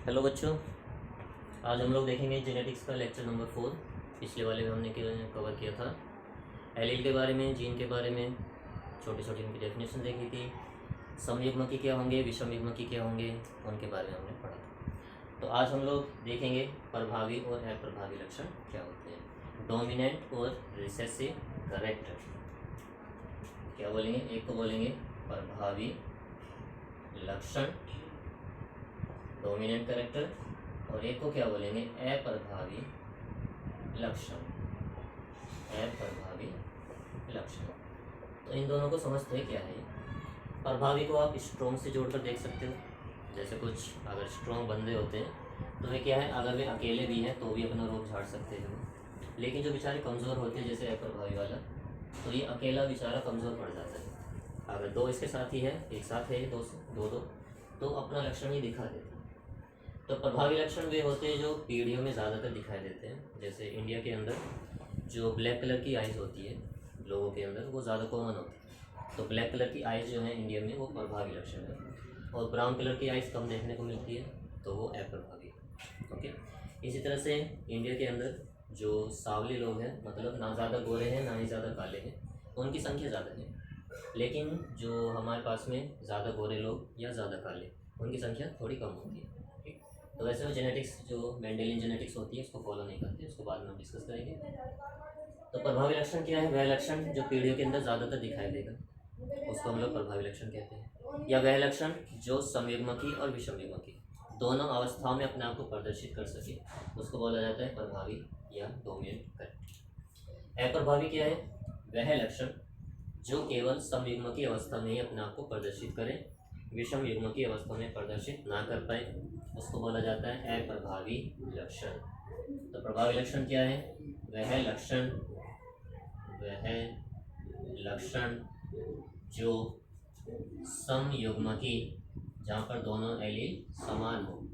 Hello बच्चों, आज हम लोग देखेंगे जेनेटिक्स का लेक्चर नंबर 4। पिछले वाले में हमने कवर किया था एलील के बारे में, जीन के बारे में, छोटी छोटी उनकी डेफिनेशन देखी थी। समयुग्मकी क्या होंगे, विषमयुग्मकी क्या होंगे, उनके बारे में हमने पढ़ा था। तो आज हम लोग देखेंगे प्रभावी और अप्रभावी लक्षण क्या होते हैं, डोमिनेंट और रिसेसिव कैरेक्टर। क्या बोलेंगे, एक को बोलेंगे प्रभावी लक्षण डोमिनेंट कैरेक्टर, और एक को क्या बोलेंगे अप्रभावी लक्षण अप्रभावी लक्षण। तो इन दोनों को समझते हैं क्या है। प्रभावी को आप स्ट्रॉन्ग से जोड़कर देख सकते हो। जैसे कुछ अगर स्ट्रॉन्ग बंदे होते हैं तो वे क्या है, अगर वे अकेले भी हैं तो भी अपना रोग झाड़ सकते हैं। लेकिन जो बेचारे कमज़ोर होते हैं जैसे अप्रभावी वाला, तो ये अकेला बेचारा कमज़ोर पड़ जाता है। अगर दो इसके साथ ही है, एक साथ है, दो तो अपना लक्षण ये दिखा देते हैं। तो प्रभावी लक्षण वे होते हैं जो पीढ़ियों में ज़्यादातर दिखाई देते हैं। जैसे इंडिया के अंदर जो ब्लैक कलर की आइज़ होती है लोगों के अंदर, वो ज़्यादा कॉमन होती है। तो ब्लैक कलर की आइज़ जो है इंडिया में, वो प्रभावी लक्षण है। और ब्राउन कलर की आइज़ कम देखने को मिलती है, तो वो अप्रभावी है। ओके, इसी तरह से इंडिया के अंदर जो सावले लोग हैं, मतलब ना ज़्यादा गोरे हैं ना ही ज़्यादा काले हैं, उनकी संख्या ज़्यादा है। लेकिन जो हमारे पास में ज़्यादा गोरे लोग या ज़्यादा काले, उनकी संख्या थोड़ी कम होती है। तो वैसे वो जेनेटिक्स, जो मेंडेलियन जेनेटिक्स होती है, उसको फॉलो नहीं करते, उसको बाद में हम डिस्कस करेंगे। तो प्रभावी लक्षण क्या है, वह लक्षण जो पीढ़ियों के अंदर ज़्यादातर दिखाई देगा, उसको हम लोग प्रभावी लक्षण कहते हैं। या वह लक्षण जो समयुग्मकी और विषमयुग्मकी दोनों अवस्थाओं में अपने आप को प्रदर्शित कर सके, उसको बोला जाता है प्रभावी या डोमिनेंट कैरेक्टर। अप्रभावी क्या है, वह लक्षण जो केवल समयुग्मकी अवस्था में ही अपने आप को प्रदर्शित करे, विषम युग्म की अवस्था में प्रदर्शित ना कर पाए, उसको बोला जाता है अप्रभावी लक्षण। तो प्रभावी लक्षण क्या है, वह लक्षण जो समयुग्मकी, जहाँ पर दोनों एलील समान हो,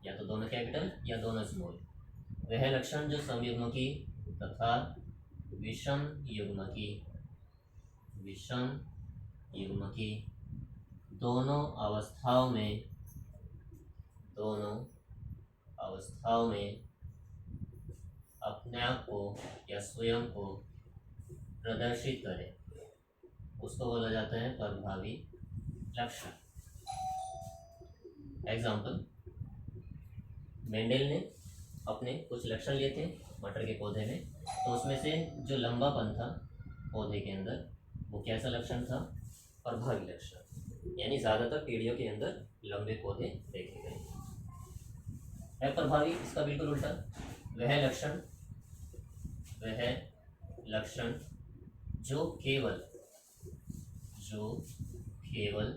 या तो दोनों कैपिटल या दोनों स्मॉल, वह लक्षण जो समयुग्मकी तथा विषम युग्मकी दोनों अवस्थाओं में अपने आप को या स्वयं को प्रदर्शित करे, उसको बोला जाता है प्रभावी लक्षण। एग्जाम्पल, मेंडल ने अपने कुछ लक्षण लिए थे मटर के पौधे में, तो उसमें से जो लंबापन था पौधे के अंदर, वो कैसा लक्षण था, प्रभावी लक्षण। यानी ज़्यादातर पीढ़ियों के अंदर लंबे पौधे देखे गए। अप्रभावी इसका बिल्कुल उल्टा, वह लक्षण जो केवल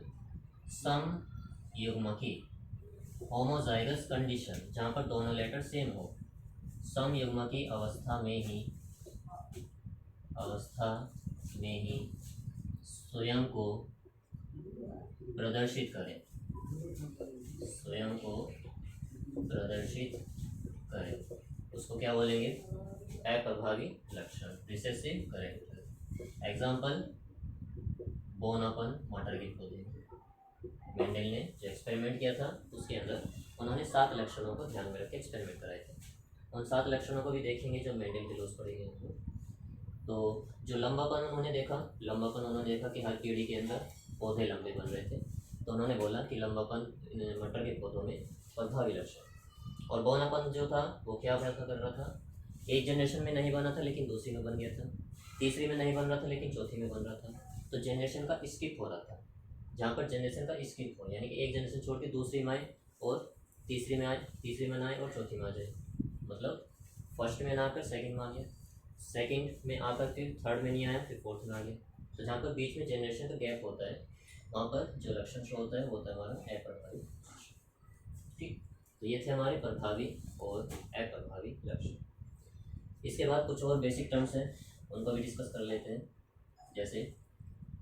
समयुग्मकी होमोजाइगस कंडीशन, जहाँ पर दोनों लेटर सेम हो, समयुग्मकी अवस्था में ही स्वयं को प्रदर्शित करें, उसको क्या बोलेंगे, अप्रभावी लक्षण, रिसेसिव कैरेक्टर। एग्जाम्पल, बोनापन मटर के पौधे। मेंडल ने जो एक्सपेरिमेंट किया था उसके अंदर उन्होंने 7 लक्षणों को ध्यान में रख के एक्सपेरिमेंट कराए थे। उन 7 लक्षणों को भी देखेंगे जो मेंडल के लॉस पड़ेंगे हमको। तो जो लंबापन उन्होंने देखा कि हर पीढ़ी के अंदर पौधे लंबे बन रहे थे, तो उन्होंने बोला कि लंबापन मटर के पौधों में प्रभावी लक्षण। और बौनापन जो था वो क्या कर रहा था, एक जनरेशन में नहीं बना था लेकिन दूसरी में बन गया था, तीसरी में नहीं बन रहा था लेकिन चौथी में बन रहा था। तो जनरेशन का स्किप हो रहा था। जहाँ पर जनरेशन का स्किप हो, यानी कि एक जनरेशन छोड़ के दूसरी में आए और तीसरी में ना आए और चौथी में आ जाए, मतलब फर्स्ट में ना आकर सेकंड में आ गया, सेकंड में आकर फिर थर्ड में नहीं आया, फिर फोर्थ में आ गया। तो जहाँ पर बीच में जनरेशन का गैप होता है, वहाँ पर जो लक्षण शो होता है वो होता है हमारा अप्रभावी। ठीक, तो ये थे हमारे प्रभावी और अप्रभावी लक्षण। इसके बाद कुछ और बेसिक टर्म्स हैं, उनको भी डिस्कस कर लेते हैं। जैसे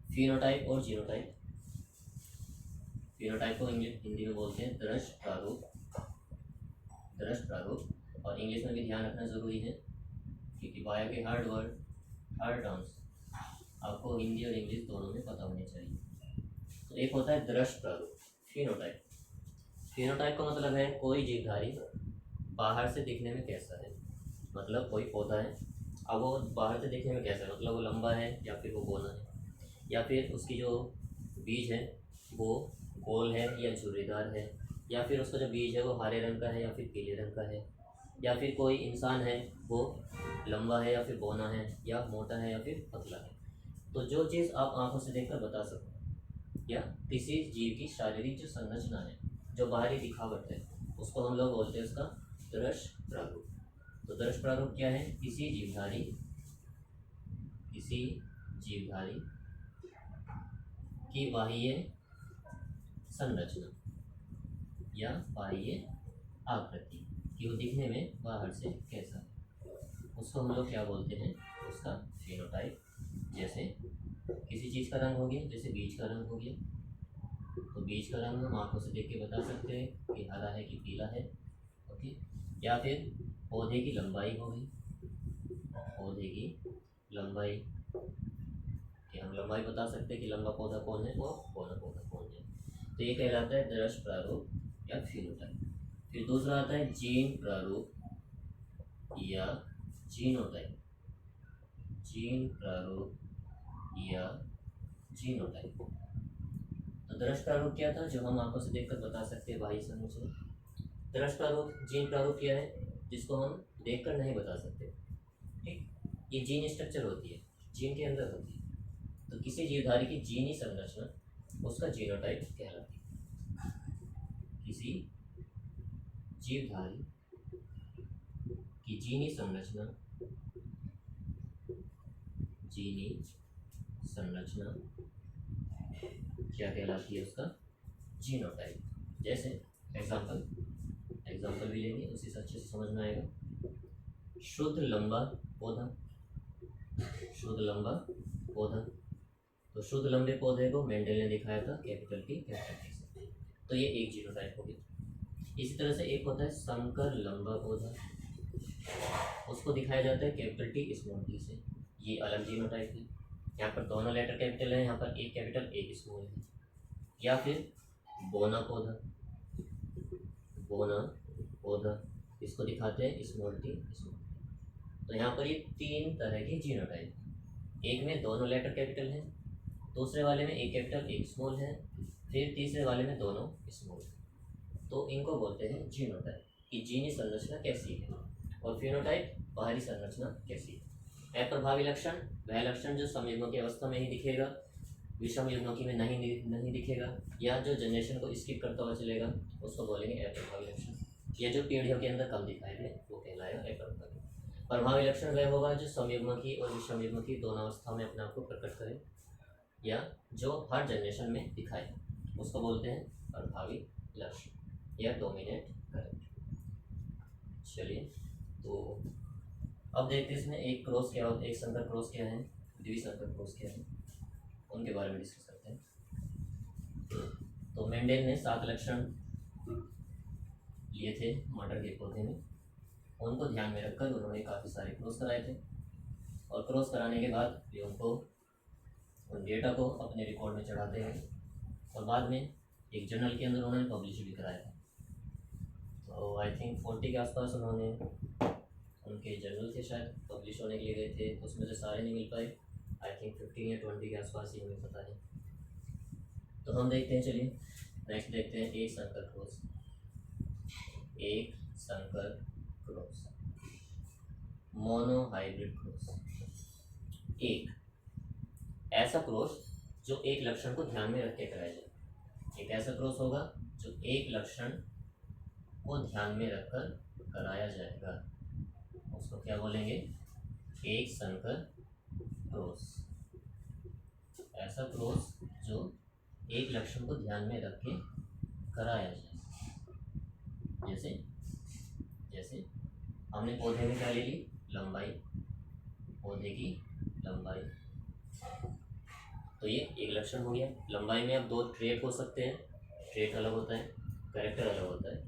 फिनोटाइप और जीनोटाइप। फिनोटाइप को हिंदी में बोलते हैं दृश्य प्रारूप, और इंग्लिश में भी ध्यान रखना ज़रूरी है, क्योंकि बायो के हार्ड टर्म्स आपको हिंदी और इंग्लिश दोनों में पता होने चाहिए। तो एक होता है दृश्य प्रारूप, फिनोटाइप। फिनोटाइप का मतलब है कोई जीवधारी बाहर से दिखने में कैसा है। मतलब कोई पौधा है, अब वो बाहर से दिखने में कैसा है, मतलब वो लंबा है या फिर वो बौना है, या फिर उसकी जो बीज है वो गोल है या झुर्रीदार है, या फिर उसका जो बीज है वो हरे रंग का है या फिर पीले रंग का है, या फिर कोई इंसान है वो लंबा है या फिर बौना है, या मोटा है या फिर पतला है। तो जो चीज़ आप आंखों से देखकर बता सको, या किसी जीव की शारीरिक जो संरचना है, जो बाहरी दिखावट है, उसको हम लोग बोलते हैं उसका दृश्य प्रारूप। तो दृश्य प्रारूप क्या है? किसी जीवधारी की बाह्य संरचना या बाह्य आकृति कि वो दिखने में बाहर से कैसा है, उसको हम लोग क्या बोलते हैं? उसका फिनोटाइप। जैसे किसी चीज़ का रंग हो गया, जैसे बीज का रंग हो गया, तो बीज का रंग हम आंखों से देख के बता सकते हैं कि हरा है कि पीला है। ओके। या फिर पौधे की लंबाई हो गई, पौधे की लंबाई कि हम लंबाई बता सकते हैं कि लंबा पौधा कौन है और बौना पौधा कौन है। तो ये कहलाता है दृश्य प्रारूप या फिनोटाइप। फिर दूसरा आता है जीन प्रारूप या जीनोटाइप। जीन प्रारूप या जीनोटाइप। तो दृश्य प्रारूप क्या था? जो हम आंखों से देखकर बता सकते हैं बाह्य संरचना। दृश्य प्रारूप, जीन प्रारूप क्या है? जिसको हम देखकर नहीं बता सकते। ठीक, ये जीन स्ट्रक्चर होती है, जीन के अंदर होती है। तो किसी जीवधारी की जीनी संरचना उसका जीनोटाइप कहलाती है। किसी जीवधारी की जीनी संरचना क्या कहलाती है? उसका जीनोटाइप। जैसे एग्जाम्पल भी लेंगे, उसी से अच्छे से समझ में आएगा। शुद्ध लंबा पौधा, शुद्ध लंबा पौधा। तो शुद्ध लंबे पौधे को मेंडल ने दिखाया था कैपिटल टी से। तो ये एक जीनोटाइप हो गया। इसी तरह से एक होता है संकर लंबा पौधा, उसको दिखाया जाता है कैपिटल टी स्मॉल टी से। ये अलग जीनोटाइप है। यहाँ पर दोनों लेटर कैपिटल है, यहाँ पर एक कैपिटल एक स्मॉल है। या फिर बोना पौधा, इसको दिखाते हैं स्मॉल टी स्मॉल। तो यहाँ पर ये तीन तरह की जीनोटाइप। एक में दोनों लेटर कैपिटल हैं, दूसरे वाले में एक कैपिटल एक स्मॉल है, फिर तीसरे वाले में दोनों स्मॉल है। तो इनको बोलते हैं जीनोटाइप कि जीनी संरचना कैसी है, और फिनोटाइप बाहरी संरचना कैसी है। अप्रभावी लक्षण वह लक्षण जो समयुग्म की अवस्था में ही दिखेगा, विषम युग्मकी में नहीं दिखेगा, या जो जनरेशन को स्किप करता हुआ चलेगा, उसको बोलेंगे अप्रभावी लक्षण। ये जो पीढ़ियों के अंदर कम दिखाई दे वो कहलाएगा अप्रभावी। प्रभावी लक्षण वह होगा जो समयुग्मकी और विषम युग्मकी दोनों अवस्थाओं में अपने आप को प्रकट करे, या जो हर जनरेशन में दिखाए, उसको बोलते हैं प्रभावी लक्षण या डोमिनेट करेक्ट। चलिए, तो अब देखते हैं इसमें एक क्रॉस क्या होता है, एक संकर क्रॉस क्या है, द्विसंकर क्रॉस क्या है, उनके बारे में डिस्कस करते हैं। तो मेंडेल ने 7 लक्षण लिए थे मटर के पौधे में, उनको ध्यान में रखकर उन्होंने काफ़ी सारे क्रॉस कराए थे, और क्रॉस कराने के बाद वे उनको उन डेटा को अपने रिकॉर्ड में चढ़ाते हैं, और बाद में एक जर्नल के अंदर उन्होंने पब्लिश भी कराया था। तो आई थिंक 40 के आसपास उन्होंने उनके जर्नल थे शायद पब्लिश होने के लिए गए थे, तो उसमें से सारे नहीं मिल पाए। आई थिंक 15 या 20 के आसपास ही हमें पता है। तो हम देखते हैं, चलिए नेक्स्ट देखते हैं एक संकर क्रॉस। एक संकर क्रॉस, मोनो हाइब्रिड क्रॉस। एक ऐसा क्रॉस जो एक लक्षण को ध्यान में रख के कराया जाए। एक ऐसा क्रॉस होगा जो एक लक्षण को ध्यान में रखकर कराया जाएगा, उसको क्या बोलेंगे? एक संकर क्रॉस। ऐसा क्रॉस जो एक लक्षण को ध्यान में रख के कराया जाए। जैसे हमने पौधे में क्या ले ली? लंबाई, पौधे की लंबाई। तो ये एक लक्षण हो गया। लंबाई में अब 2 ट्रेट हो सकते हैं, ट्रेट अलग होता है, कैरेक्टर अलग होता है।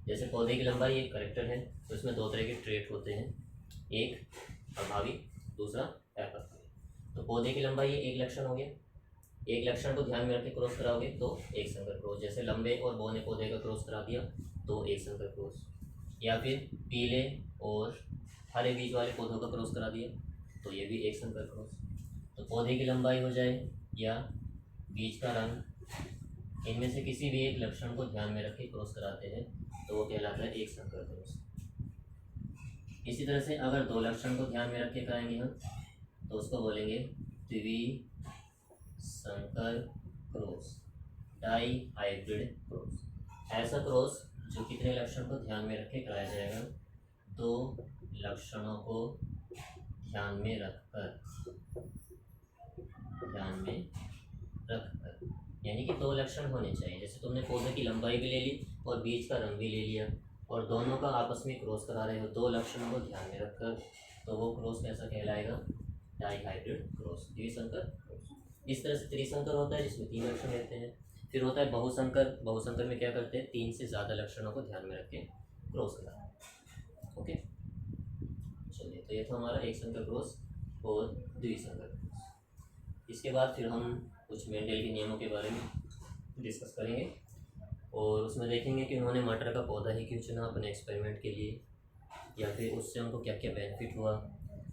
जैसे पौधे की लंबाई एक कैरेक्टर है, तो इसमें 2 तरह के ट्रेट होते हैं, एक प्रभावी, दूसरा अप्रभावी। तो पौधे की लंबाई एक लक्षण हो गया, एक लक्षण को ध्यान में रख के क्रॉस कराओगे तो एक संकर क्रॉस, जैसे लंबे और बौने पौधे का क्रॉस करा दिया तो एक संकर क्रॉस, या फिर पीले और हरे बीज वाले पौधों का क्रॉस करा दिया तो ये भी एक संकर क्रॉस। तो पौधे की लंबाई हो जाए या बीज का रंग, इनमें से किसी भी एक लक्षण को ध्यान में रख के क्रॉस कराते हैं तो वो कहलाता है एक संकर क्रॉस। इसी तरह से अगर दो लक्षण को ध्यान में रख के कराएंगे हम तो उसको बोलेंगे द्विसंकर क्रॉस, डाई हाइब्रिड क्रॉस। ऐसा क्रॉस जो कितने लक्षण को ध्यान में रख के कराया जाएगा, दो लक्षणों को ध्यान में रखकर, यानी कि दो लक्षण होने चाहिए। जैसे तुमने पौधे की लंबाई भी ले ली और बीज का रंग भी ले लिया और दोनों का आपस में क्रॉस करा रहे हो दो लक्षणों को ध्यान में रखकर, तो वो क्रॉस कैसा कहलाएगा, डाई हाइब्रिड क्रॉस, द्विसंकर क्रॉस। इस तरह से त्रिसंकर होता है जिसमें तीन लक्षण रहते हैं। फिर होता है बहुसंकर, बहुसंकर में क्या करते हैं, तीन से ज़्यादा लक्षणों को ध्यान में रख के क्रॉस कराना। ओके, चलिए, तो ये था हमारा एक संकर क्रॉस और द्विसंकर क्रॉस। इसके बाद फिर हम कुछ मेंडल के नियमों के बारे में डिस्कस करेंगे और उसमें देखेंगे कि उन्होंने मटर का पौधा ही क्यों चुना अपने एक्सपेरिमेंट के लिए, या फिर उससे उनको क्या क्या बेनिफिट हुआ,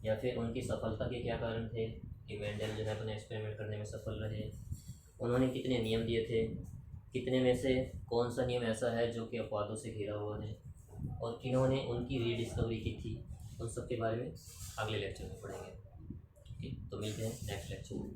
या फिर उनकी सफलता के क्या कारण थे कि मेंडल जो है अपने एक्सपेरिमेंट करने में सफल रहे। उन्होंने कितने नियम दिए थे, कितने में से कौन सा नियम ऐसा है जो कि अपवादों से घिरा हुआ है, और किन्होंने उनकी रीडिस्कवरी की थी, उन सब के बारे में अगले लेक्चर में पढ़ेंगे। ठीक, तो मिलते हैं नेक्स्ट लेक्चर में।